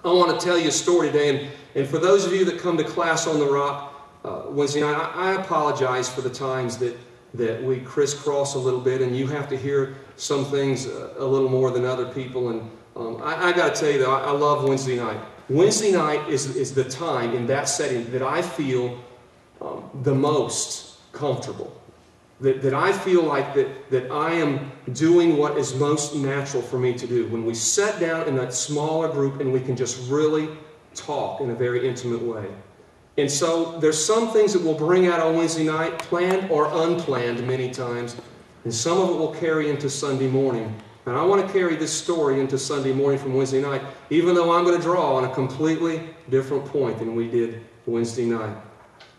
I want to tell you a story today, and for those of you that come to class on the Rock Wednesday night, I apologize for the times that we crisscross a little bit, and you have to hear some things a little more than other people. And I got to tell you, though, I love Wednesday night. Wednesday night is the time in that setting that I feel the most comfortable. That I feel like that I am doing what is most natural for me to do. When we sit down in that smaller group and we can just really talk in a very intimate way. And so there's some things that we'll bring out on Wednesday night, planned or unplanned many times, and some of it will carry into Sunday morning. And I want to carry this story into Sunday morning from Wednesday night, even though I'm going to draw on a completely different point than we did Wednesday night.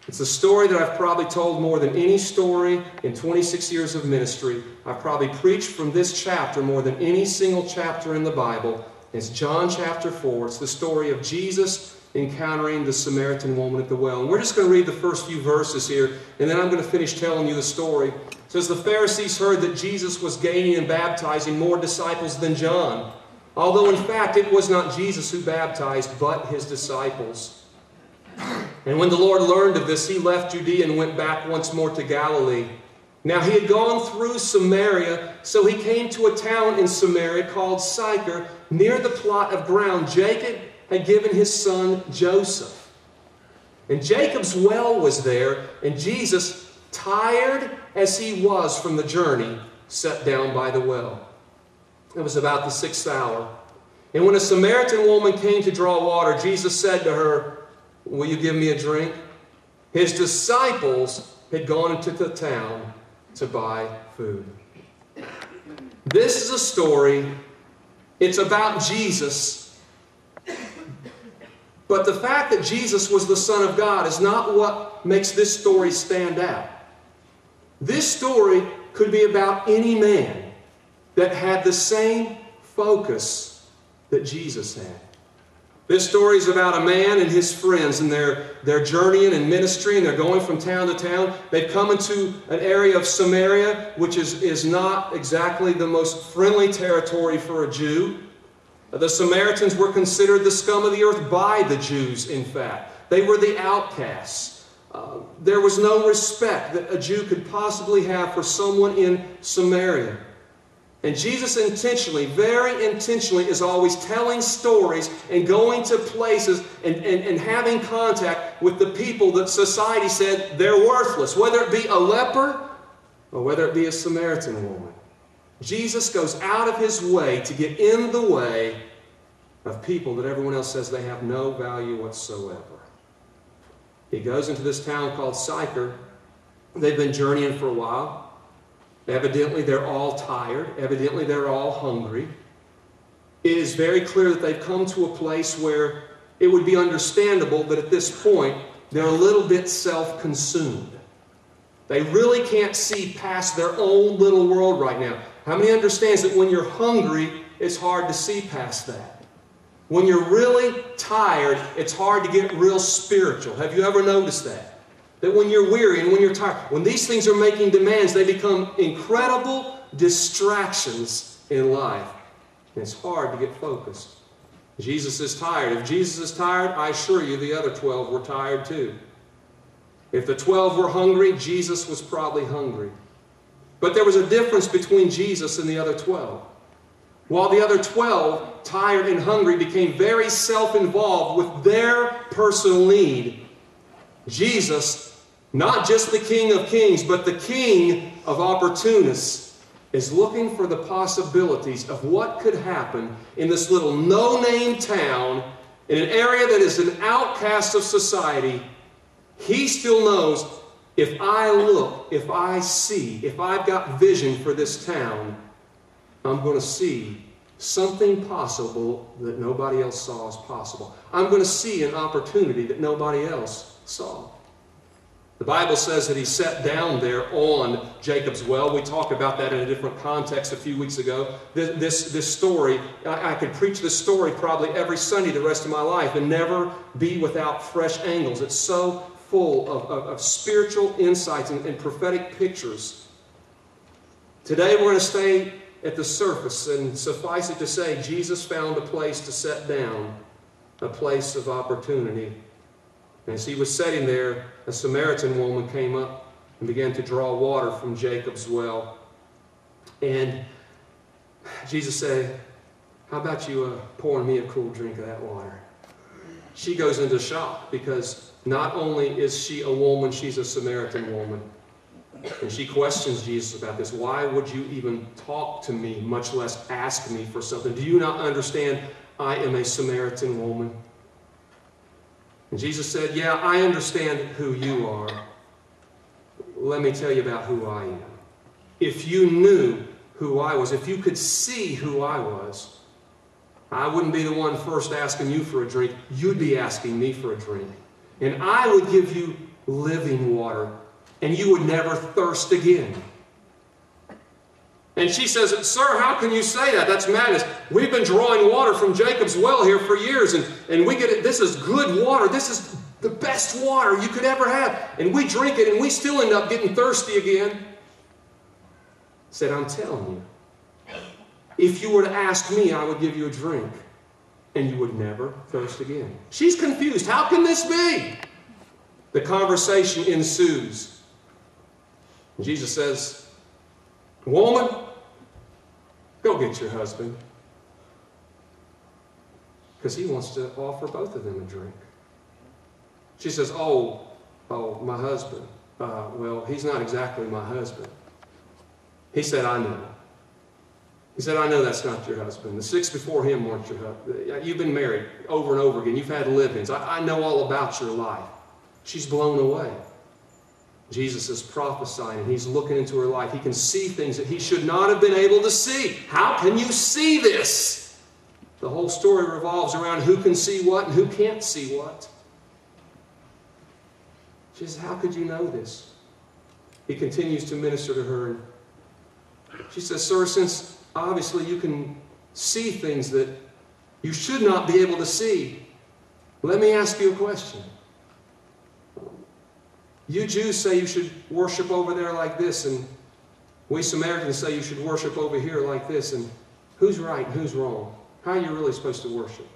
It's a story that I've probably told more than any story in 26 years of ministry. I've probably preached from this chapter more than any single chapter in the Bible. It's John chapter 4. It's the story of Jesus encountering the Samaritan woman at the well. And we're just going to read the first few verses here, and then I'm going to finish telling you the story. It says, the Pharisees heard that Jesus was gaining and baptizing more disciples than John, although in fact it was not Jesus who baptized, but his disciples. And when the Lord learned of this, he left Judea and went back once more to Galilee. Now he had gone through Samaria, so he came to a town in Samaria called Sychar, near the plot of ground Jacob had given his son Joseph. And Jacob's well was there, and Jesus, tired as he was from the journey, sat down by the well. It was about the 6th hour. And when a Samaritan woman came to draw water, Jesus said to her, "Will you give me a drink?" His disciples had gone into the town to buy food. This is a story. It's about Jesus. But the fact that Jesus was the Son of God is not what makes this story stand out. This story could be about any man that had the same focus that Jesus had. This story is about a man and his friends, and they're journeying in ministry, and they're going from town to town. They've come into an area of Samaria, which is not exactly the most friendly territory for a Jew. The Samaritans were considered the scum of the earth by the Jews, in fact. They were the outcasts. There was no respect that a Jew could possibly have for someone in Samaria. And Jesus intentionally, very intentionally, is always telling stories and going to places and having contact with the people that society said they're worthless, whether it be a leper or whether it be a Samaritan woman. Jesus goes out of his way to get in the way of people that everyone else says they have no value whatsoever. He goes into this town called Sychar. They've been journeying for a while. Evidently, they're all tired. Evidently, they're all hungry. It is very clear that they've come to a place where it would be understandable that at this point, they're a little bit self-consumed. They really can't see past their own little world right now. How many understands that when you're hungry, it's hard to see past that? When you're really tired, it's hard to get real spiritual. Have you ever noticed that? That when you're weary and when you're tired, when these things are making demands, they become incredible distractions in life. And it's hard to get focused. Jesus is tired. If Jesus is tired, I assure you the other 12 were tired too. If the 12 were hungry, Jesus was probably hungry. But there was a difference between Jesus and the other 12. While the other 12, tired and hungry, became very self-involved with their personal need, Jesus, not just the King of Kings, but the King of opportunists, is looking for the possibilities of what could happen in this little no-name town, in an area that is an outcast of society. He still knows, if I look, if I see, if I've got vision for this town, I'm going to see something possible that nobody else saw as possible. I'm going to see an opportunity that nobody else saw. The Bible says that he sat down there on Jacob's well. We talked about that in a different context a few weeks ago. This story, I could preach this story probably every Sunday the rest of my life and never be without fresh angles. It's so full of spiritual insights and prophetic pictures. Today we're going to stay at the surface, and suffice it to say, Jesus found a place to sit down a place of opportunity. As he was sitting there, a Samaritan woman came up and began to draw water from Jacob's well. And Jesus said, how about you pouring me a cool drink of that water? She goes into shock because not only is she a woman, she's a Samaritan woman. And she questions Jesus about this. Why would you even talk to me, much less ask me for something? Do you not understand I am a Samaritan woman? And Jesus said, yeah, I understand who you are. Let me tell you about who I am. If you knew who I was, if you could see who I was, I wouldn't be the one first asking you for a drink. You'd be asking me for a drink. And I would give you living water, and you would never thirst again. And she says, sir, how can you say that? That's madness. We've been drawing water from Jacob's well here for years, and we get it. This is good water. This is the best water you could ever have. And we drink it, and we still end up getting thirsty again. Said, I'm telling you, if you were to ask me, I would give you a drink, and you would never thirst again. She's confused. How can this be? The conversation ensues. Jesus says, woman, go get your husband. Because he wants to offer both of them a drink. She says, oh, my husband. Well, he's not exactly my husband. He said, I know. He said, I know that's not your husband. The 6 before him weren't your husband. You've been married over and over again. You've had live-ins. I know all about your life. She's blown away. Jesus is prophesying, and he's looking into her life. He can see things that he should not have been able to see. How can you see this? The whole story revolves around who can see what and who can't see what. She says, how could you know this? He continues to minister to her. She says, sir, since obviously you can see things that you should not be able to see, let me ask you a question. You Jews say you should worship over there like this, and we Samaritans say you should worship over here like this, and who's right and who's wrong? How are you really supposed to worship?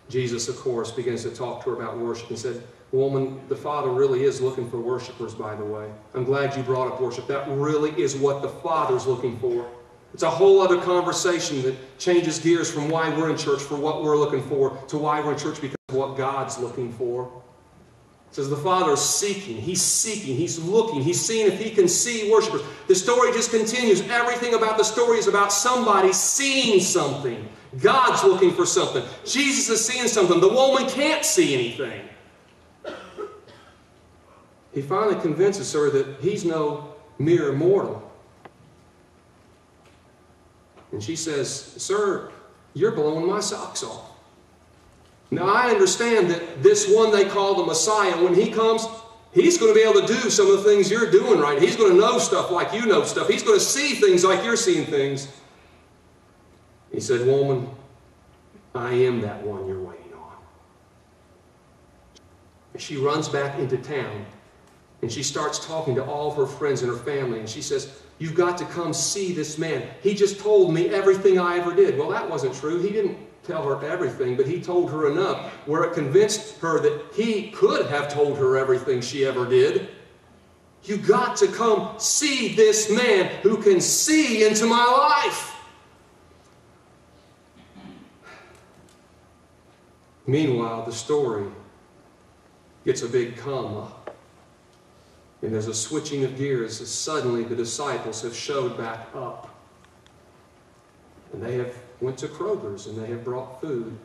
Jesus, of course, begins to talk to her about worship and said, woman, the Father really is looking for worshipers, by the way. I'm glad you brought up worship. That really is what the Father's looking for. It's a whole other conversation that changes gears from why we're in church for what we're looking for to why we're in church because of what God's looking for. It says the Father is seeking, He's looking, He's seeing if He can see worshipers. The story just continues. Everything about the story is about somebody seeing something. God's looking for something. Jesus is seeing something. The woman can't see anything. He finally convinces her that he's no mere mortal. And she says, sir, you're blowing my socks off. Now, I understand that this one they call the Messiah, when he comes, he's going to be able to do some of the things you're doing right. He's going to know stuff like you know stuff. He's going to see things like you're seeing things. He said, woman, I am that one you're waiting on. She runs back into town, and she starts talking to all of her friends and her family, and she says, you've got to come see this man. He just told me everything I ever did. Well, that wasn't true. He didn't tell her everything, but he told her enough where it convinced her that he could have told her everything she ever did. You got to come see this man who can see into my life. Meanwhile, the story gets a big comma. And there's a switching of gears as suddenly the disciples have showed back up. And they have went to Kroger's and they have brought food.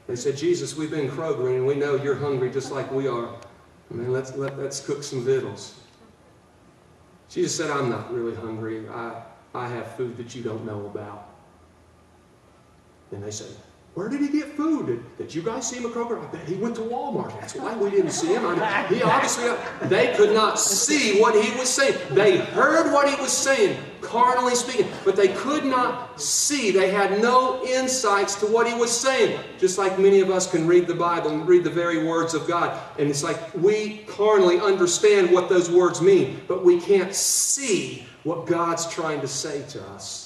They said, Jesus, we've been Krogering and we know you're hungry just like we are. Man, let's cook some victuals. Jesus said, I'm not really hungry. I have food that you don't know about. And they said, where did he get food? Did you guys see him at Kroger? I bet he went to Walmart. That's why we didn't see him. He obviously, they could not see what he was saying. They heard what he was saying, carnally speaking, but they could not see. They had no insights to what he was saying. Just like many of us can read the Bible and read the very words of God. And it's like we carnally understand what those words mean, but we can't see what God's trying to say to us.